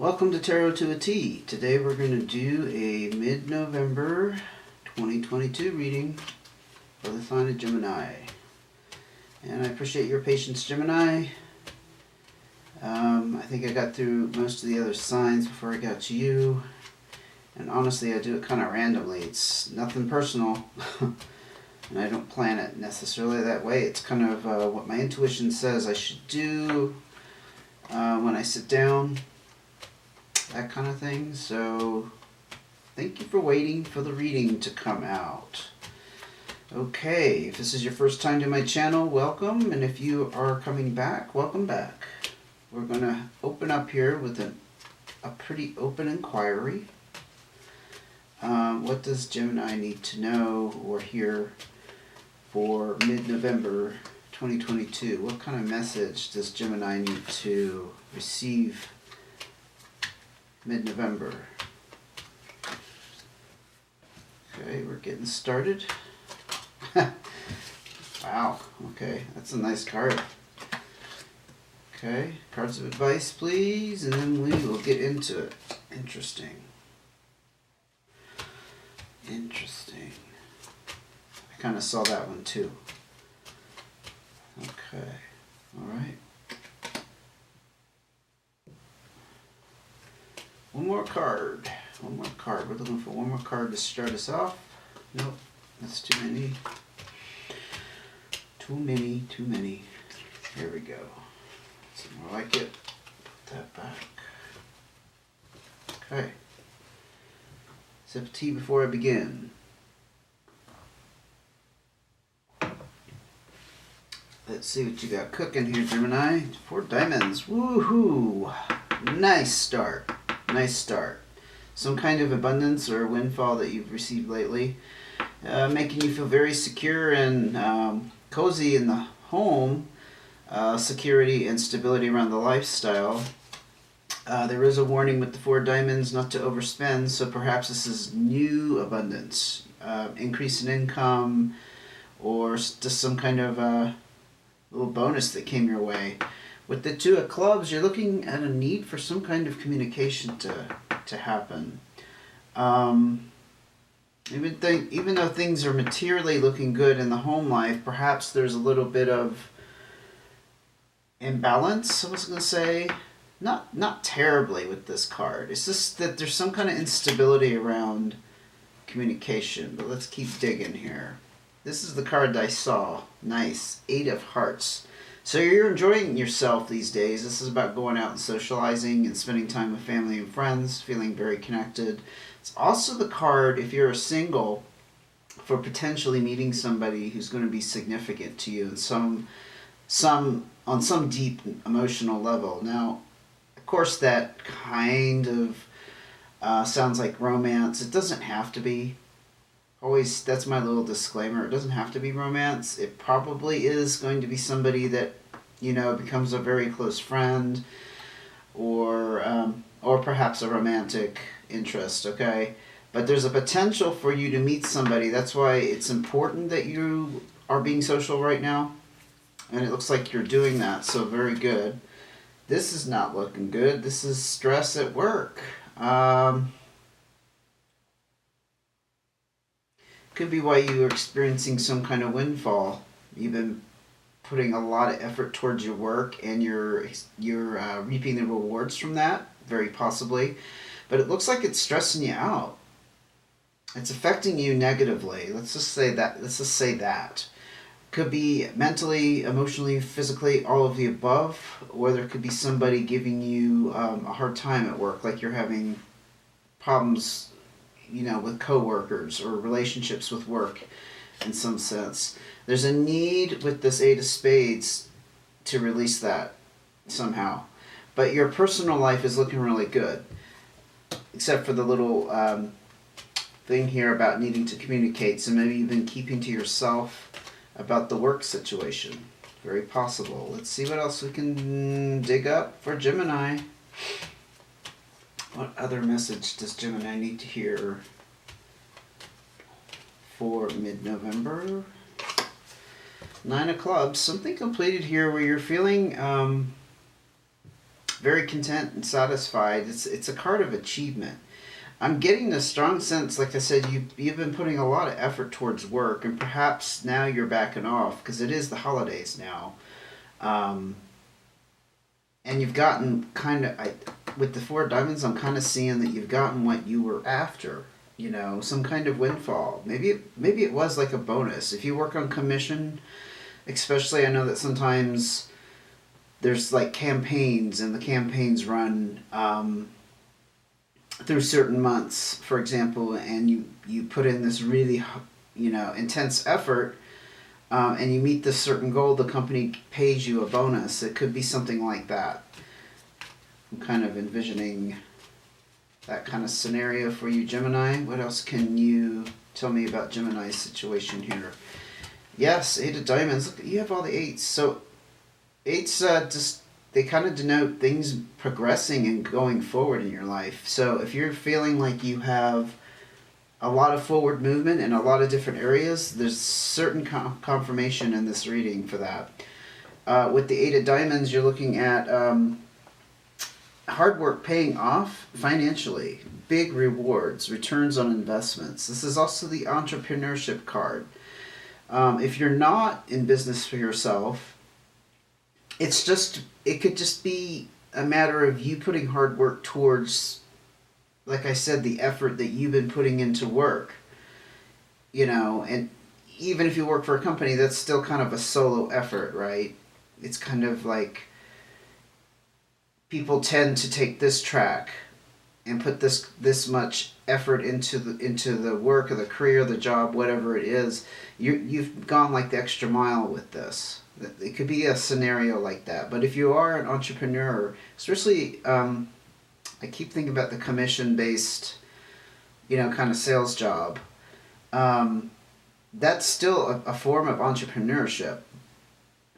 Welcome to Tarot to a T. Today we're going to do a mid-November 2022 reading for the sign of Gemini. And I appreciate your patience, Gemini. I think I got through most of the other signs before I got to you. And honestly, I do it kind of randomly. It's nothing personal. And I don't plan it necessarily that way. It's kind of what my intuition says I should do when I sit down. That kind of thing. So thank you for waiting for the reading to come out. Okay, if this is your first time to my channel, welcome. And if you are coming back, welcome back. We're going to open up here with a pretty open inquiry. What does Gemini need to know or hear for mid-November 2022? What kind of message does Gemini need to receive mid-November? Okay, we're getting started. Wow, okay, that's a nice card. Okay, cards of advice, please, and then we will get into it. Interesting. Interesting. I kind of saw that one too. Okay, all right. One more card. One more card. We're looking for one more card to start us off. Nope, that's too many. Too many, too many. Here we go. Some more like it. Put that back. Okay. Sip of tea before I begin. Let's see what you got cooking here, Gemini. 4 diamonds. Woohoo! Nice start. Nice start. Some kind of abundance or windfall that you've received lately, making you feel very secure and cozy in the home, security and stability around the lifestyle. There is a warning with the 4 diamonds not to overspend, so perhaps this is new abundance, increase in income, or just some kind of little bonus that came your way. With the 2 of clubs, you're looking at a need for some kind of communication to happen. Even though things are materially looking good in the home life, perhaps there's a little bit of imbalance, I was going to say. Not terribly with this card. It's just that there's some kind of instability around communication. But let's keep digging here. This is the card I saw. Nice. 8 of Hearts. So you're enjoying yourself these days. This is about going out and socializing and spending time with family and friends, feeling very connected. It's also the card, if you're a single, for potentially meeting somebody who's going to be significant to you in on some deep emotional level. Now, of course, that kind of sounds like romance. It doesn't have to be. Always, that's my little disclaimer. It doesn't have to be romance. It probably is going to be somebody that, becomes a very close friend, or perhaps a romantic interest. Okay, but there's a potential for you to meet somebody. That's why it's important that you are being social right now, and it looks like you're doing that. So very good. This is not looking good. This is stress at work. Could be why you are experiencing some kind of windfall. You've been putting a lot of effort towards your work, and you're reaping the rewards from that, very possibly. But it looks like it's stressing you out. It's affecting you negatively. Let's just say that. Could be mentally, emotionally, physically, all of the above. Or there could be somebody giving you a hard time at work, like you're having problems with coworkers or relationships with work in some sense. There's a need with this 8 of Spades to release that somehow. But your personal life is looking really good. Except for the little thing here about needing to communicate. So maybe you've been keeping to yourself about the work situation. Very possible. Let's see what else we can dig up for Gemini. What other message does Gemini need to hear for mid-November? 9 of Clubs. Something completed here where you're feeling very content and satisfied. It's a card of achievement. I'm getting a strong sense, like I said, you've been putting a lot of effort towards work, and perhaps now you're backing off because it is the holidays now. Um, and you've gotten kind of, with the Four of Diamonds, I'm kind of seeing that you've gotten what you were after. You know, some kind of windfall. Maybe it was like a bonus. If you work on commission, especially, I know that sometimes there's like campaigns, and the campaigns run through certain months, for example, and you put in this really, intense effort, and you meet this certain goal, the company pays you a bonus. It could be something like that. I'm kind of envisioning that kind of scenario for you, Gemini. What else can you tell me about Gemini's situation here? Yes, Eight of Diamonds. Look, you have all the eights. So eights just, they kind of denote things progressing and going forward in your life. So if you're feeling like you have a lot of forward movement in a lot of different areas, there's certain confirmation in this reading for that. With the Eight of Diamonds, you're looking at hard work paying off financially, big rewards, returns on investments. This is also the entrepreneurship card. If you're not in business for yourself, it could just be a matter of you putting hard work towards, like I said, the effort that you've been putting into work. And even if you work for a company, that's still kind of a solo effort, right? It's kind of like people tend to take this track and put this much effort into the work or the career, the job, whatever it is. You've gone like the extra mile with this. It could be a scenario like that. But if you are an entrepreneur, especially, I keep thinking about the commission-based, kind of sales job. That's still a form of entrepreneurship,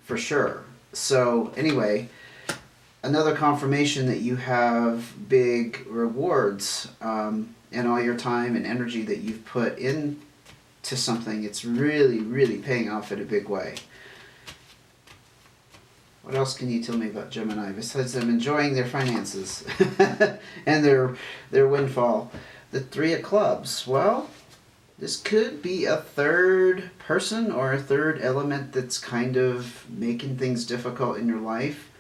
for sure. So anyway, another confirmation that you have big rewards, and all your time and energy that you've put into something. It's really, really paying off in a big way. What else can you tell me about Gemini besides them enjoying their finances and their windfall? The Three of Clubs. Well, this could be a third person or a third element that's kind of making things difficult in your life.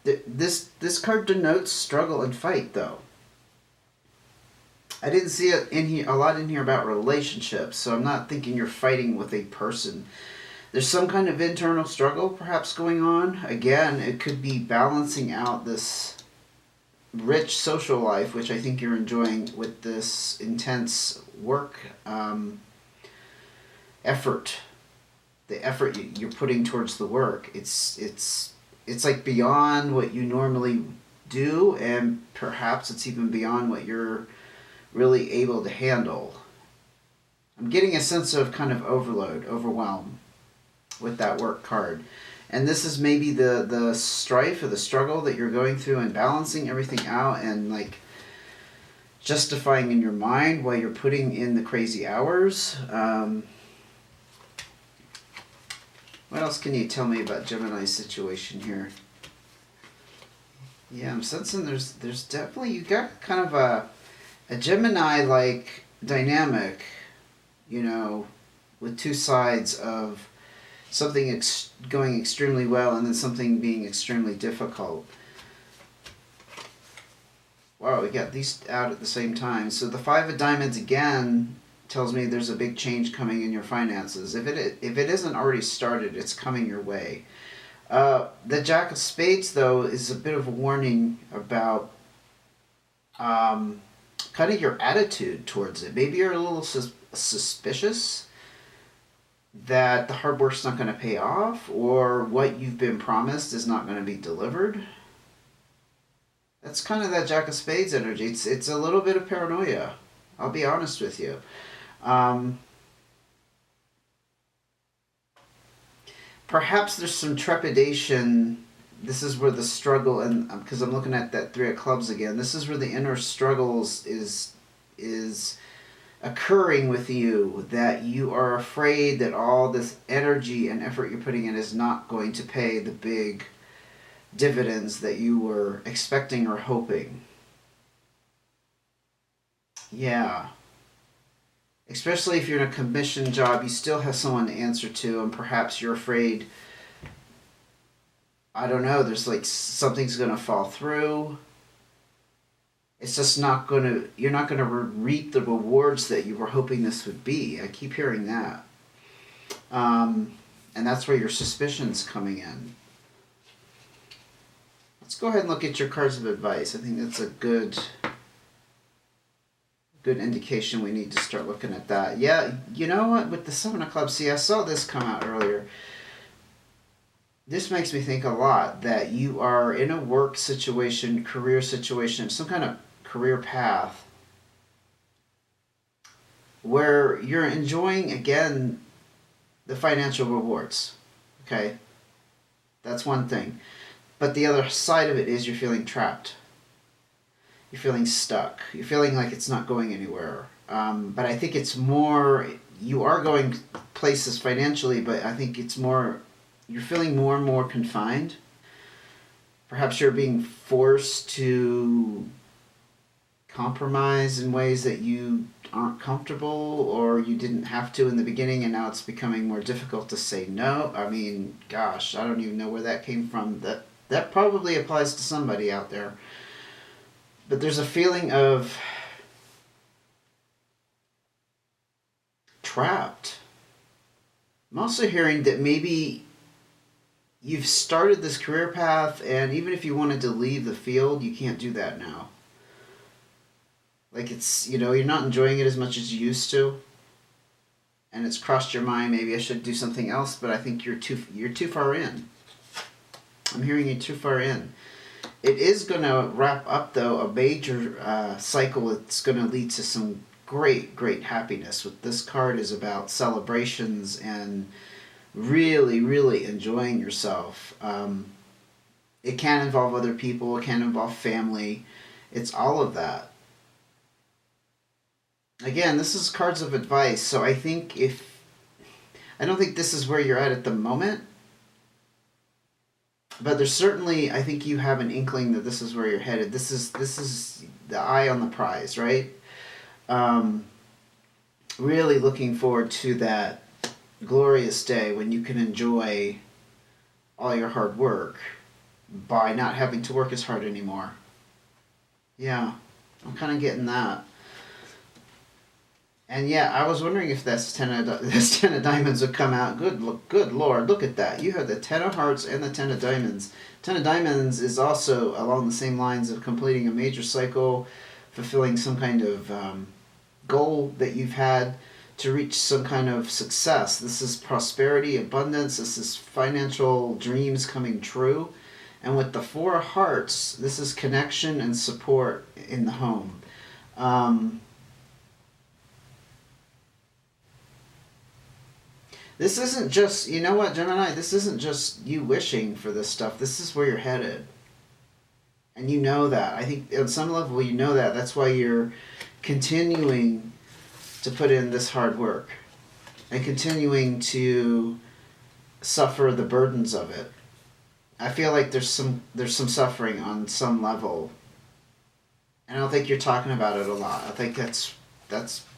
This card denotes struggle and fight, though. I didn't see it in here a lot in here about relationships, so I'm not thinking you're fighting with a person. There's some kind of internal struggle perhaps going on. Again, it could be balancing out this rich social life, which I think you're enjoying, with this intense work effort. The effort you're putting towards the work. It's like beyond what you normally do, and perhaps it's even beyond what you're really able to handle. I'm getting a sense of kind of overwhelm with that work card. And this is maybe the strife or the struggle that you're going through and balancing everything out and like justifying in your mind while you're putting in the crazy hours. What else can you tell me about Gemini's situation here? Yeah, I'm sensing there's definitely, you got kind of a Gemini-like dynamic, with two sides of something going extremely well and then something being extremely difficult. Wow, we got these out at the same time. So the Five of Diamonds again tells me there's a big change coming in your finances. If it isn't already started, it's coming your way. The Jack of Spades, though, is a bit of a warning about kind of your attitude towards it. Maybe you're a little suspicious that the hard work's not going to pay off, or what you've been promised is not going to be delivered. That's kind of that Jack of Spades energy. It's a little bit of paranoia. I'll be honest with you. Perhaps there's some trepidation. This is where the struggle, and because I'm looking at that Three of Clubs again, this is where the inner struggles is occurring with you, that you are afraid that all this energy and effort you're putting in is not going to pay the big dividends that you were expecting or hoping. Yeah. Especially if you're in a commission job, you still have someone to answer to, and perhaps you're afraid, I don't know, there's like something's going to fall through. It's just not going to, you're not going to reap the rewards that you were hoping this would be. I keep hearing that. And that's where your suspicion's coming in. Let's go ahead and look at your cards of advice. I think that's a good indication. We need to start looking at that. Yeah, you know what? With the Seven of Clubs, see, I saw this come out earlier. This makes me think a lot that you are in a work situation, career situation, some kind of career path where you're enjoying, again, the financial rewards. Okay? That's one thing. But the other side of it is you're feeling trapped. You're feeling stuck. You're feeling like it's not going anywhere. But I think it's more, you are going places financially, but I think it's more, you're feeling more and more confined. Perhaps you're being forced to compromise in ways that you aren't comfortable, or you didn't have to in the beginning, and now it's becoming more difficult to say no. I mean, gosh, I don't even know where that came from. That probably applies to somebody out there. But there's a feeling of trapped. I'm also hearing that maybe you've started this career path, and even if you wanted to leave the field, you can't do that now. Like, it's, you're not enjoying it as much as you used to. And it's crossed your mind, maybe I should do something else, but I think you're too far in. I'm hearing you too far in. It is going to wrap up, though, a major cycle that's going to lead to some great, great happiness. What this card is about celebrations and really, really enjoying yourself. It can involve other people. It can involve family. It's all of that. Again, this is cards of advice, so I think I don't think this is where you're at the moment, but there's certainly, I think you have an inkling that this is where you're headed. This is the eye on the prize, right? Really looking forward to that glorious day when you can enjoy all your hard work by not having to work as hard anymore. Yeah, I'm kind of getting that. And yeah, I was wondering if this ten of diamonds would come out. Good Lord, look at that! You have the 10 of hearts and the 10 of diamonds. 10 of diamonds is also along the same lines of completing a major cycle, fulfilling some kind of goal that you've had to reach some kind of success. This is prosperity, abundance. This is financial dreams coming true. And with the 4 of hearts, this is connection and support in the home. This isn't just, you know what, Gemini, this isn't just you wishing for this stuff. This is where you're headed. And you know that. I think on some level you know that. That's why you're continuing to put in this hard work and continuing to suffer the burdens of it. I feel like there's some suffering on some level. And I don't think you're talking about it a lot. I think that's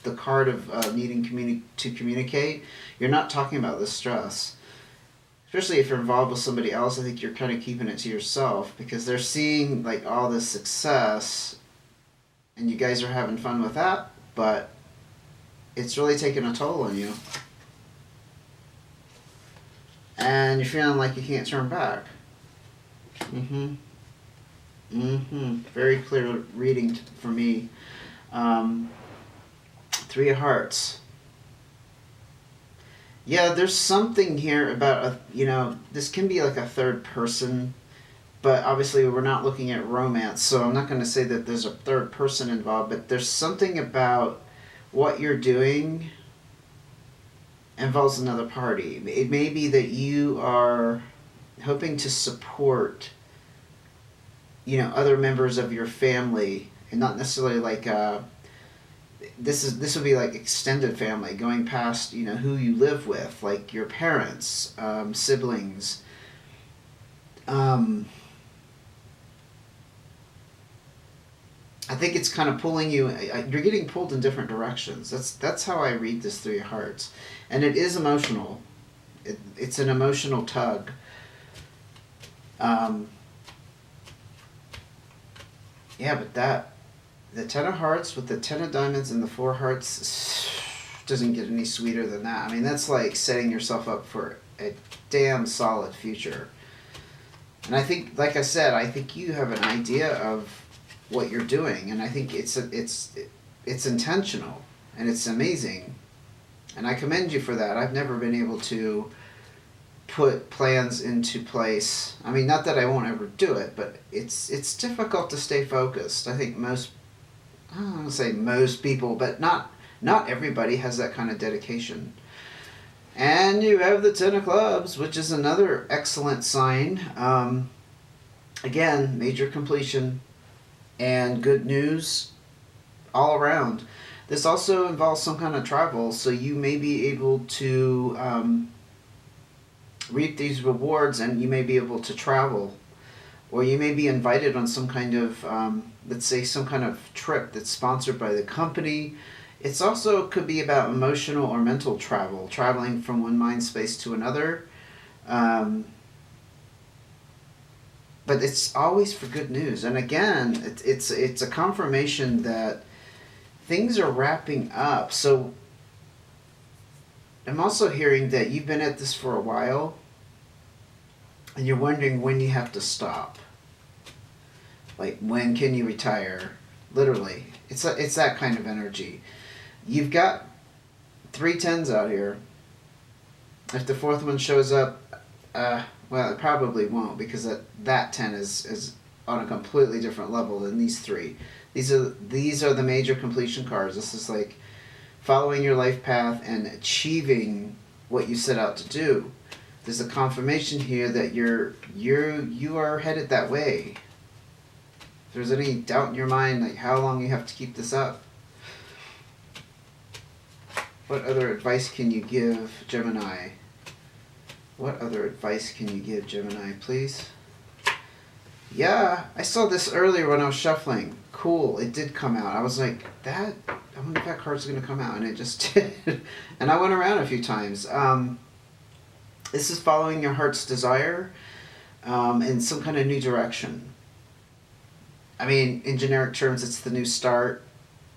the card of needing to communicate. You're not talking about the stress. Especially if you're involved with somebody else, I think you're kind of keeping it to yourself because they're seeing like all this success and you guys are having fun with that, but it's really taking a toll on you. And you're feeling like you can't turn back. Very clear reading for me. 3 of hearts. Yeah, there's something here about this can be like a third person, but obviously we're not looking at romance, so I'm not going to say that there's a third person involved, but there's something about what you're doing involves another party. It may be that you are hoping to support other members of your family, and not necessarily like this would be like extended family, going past who you live with, like your parents, siblings, I think it's kind of pulling you. You're getting pulled in different directions. That's how I read this Three of Hearts, and it is emotional. It's an emotional tug. Um, yeah, but the Ten of Hearts with the Ten of Diamonds and the Four Hearts doesn't get any sweeter than that. I mean, that's like setting yourself up for a damn solid future. And I think, like I said, I think you have an idea of what you're doing, and I think it's intentional and it's amazing, and I commend you for that. I've never been able to put plans into place. I mean, not that I won't ever do it, but it's difficult to stay focused. I think I don't want to say most people, but not everybody has that kind of dedication. And you have the Ten of Clubs, which is another excellent sign. Again, major completion and good news all around. This also involves some kind of travel, so you may be able to reap these rewards, and you may be able to travel, or you may be invited on some kind of, let's say, some kind of trip that's sponsored by the company. It's also could be about emotional or mental travel, traveling from one mind space to another. But it's always for good news. And again, it's a confirmation that things are wrapping up. So I'm also hearing that you've been at this for a while, and you're wondering when you have to stop. Like, when can you retire? Literally. It's that kind of energy. You've got 3 tens out here. If the fourth one shows up, well, it probably won't, because that 10 is on a completely different level than these 3. These are the major completion cards. This is like following your life path and achieving what you set out to do. There's a confirmation here that you are headed that way. If there's any doubt in your mind, like how long you have to keep this up. What other advice can you give, Gemini? What other advice can you give, Gemini, please? Yeah, I saw this earlier when I was shuffling. Cool, it did come out. I was like, I wonder if that card's going to come out, and it just did. And I went around a few times. This is following your heart's desire in some kind of new direction. I mean, in generic terms, it's the new start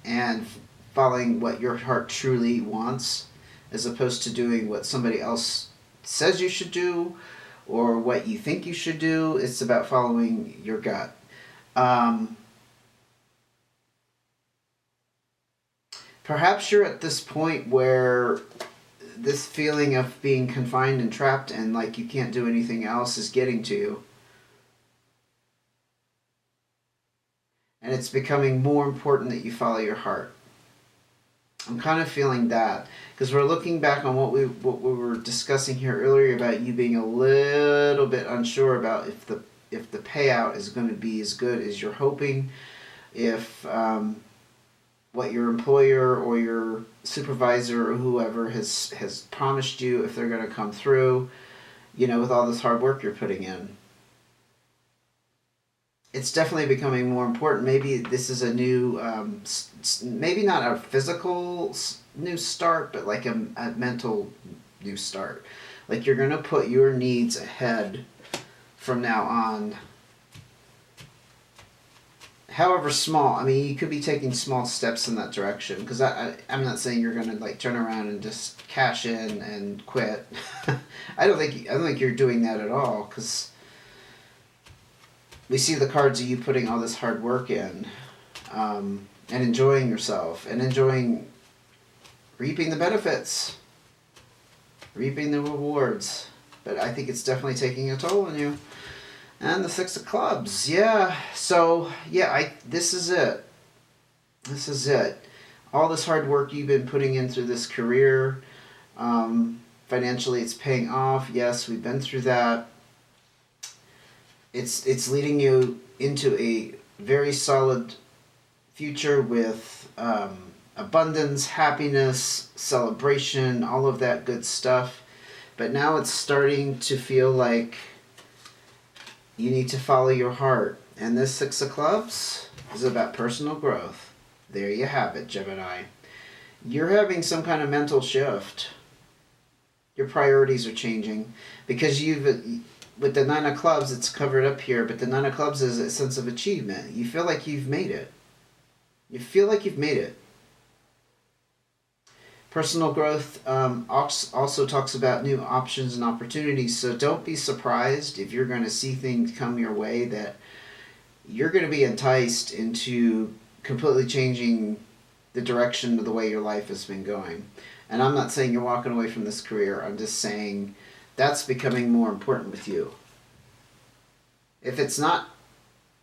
and following what your heart truly wants, as opposed to doing what somebody else says you should do or what you think you should do. It's about following your gut. Perhaps you're at this point where this feeling of being confined and trapped and like you can't do anything else is getting to you. And it's becoming more important that you follow your heart. I'm kind of feeling that, because we're looking back on what we were discussing here earlier about you being a little bit unsure about if the payout is going to be as good as you're hoping, if what your employer or your supervisor or whoever has promised you, if they're going to come through, with all this hard work you're putting in. It's definitely becoming more important. Maybe this is a new, maybe not a physical new start, but like a mental new start. Like you're going to put your needs ahead from now on. However small, I mean, you could be taking small steps in that direction. Because I'm not saying you're going to like turn around and just cash in and quit. I don't think you're doing that at all. Because we see the cards of you putting all this hard work in, and enjoying yourself, and enjoying reaping the benefits, reaping the rewards. But I think it's definitely taking a toll on you. And the 6 of Clubs, yeah. So, yeah, this is it. This is it. All this hard work you've been putting in through this career, financially it's paying off. Yes, we've been through that. It's leading you into a very solid future with abundance, happiness, celebration, all of that good stuff. But now it's starting to feel like you need to follow your heart. And this 6 of Clubs is about personal growth. There you have it, Gemini. You're having some kind of mental shift. Your priorities are changing because with the Nine of Clubs, it's covered up here, but the Nine of Clubs is a sense of achievement. You feel like you've made it. You feel like you've made it. Personal growth also talks about new options and opportunities, so don't be surprised if you're going to see things come your way that you're going to be enticed into completely changing the direction of the way your life has been going. And I'm not saying you're walking away from this career, I'm just saying that's becoming more important with you. If it's not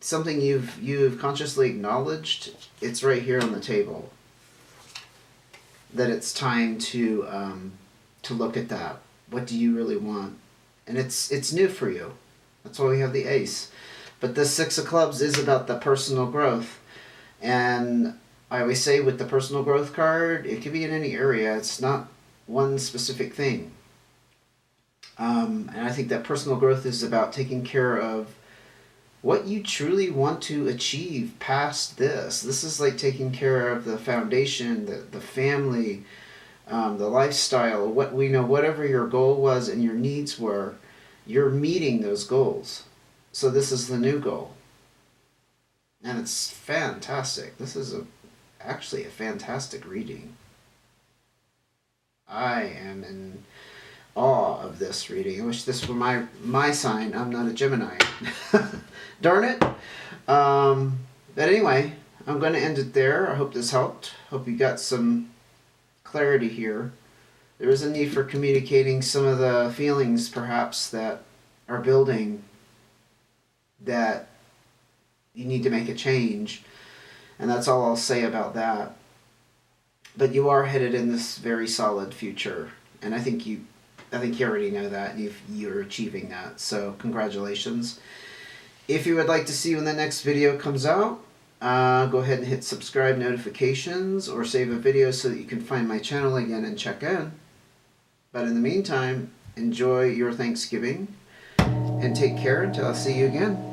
something you've consciously acknowledged, it's right here on the table. That it's time to look at that. What do you really want? And it's new for you. That's why we have the Ace. But the Six of Clubs is about the personal growth. And I always say with the personal growth card, it could be in any area. It's not one specific thing. And I think that personal growth is about taking care of what you truly want to achieve past this. This is like taking care of the foundation, the family, the lifestyle, whatever your goal was and your needs were, you're meeting those goals. So this is the new goal. And it's fantastic. This is actually a fantastic reading. I am in awe of this reading. I wish this were my sign. I'm not a Gemini. Darn it. But anyway, I'm going to end it there. I hope this helped. Hope you got some clarity here. There is a need for communicating some of the feelings, perhaps, that are building, that you need to make a change. And that's all I'll say about that. But you are headed in this very solid future. And I think you already know that. You're achieving that. So congratulations. If you would like to see when the next video comes out, go ahead and hit subscribe notifications or save a video so that you can find my channel again and check in. But in the meantime, enjoy your Thanksgiving and take care until I see you again.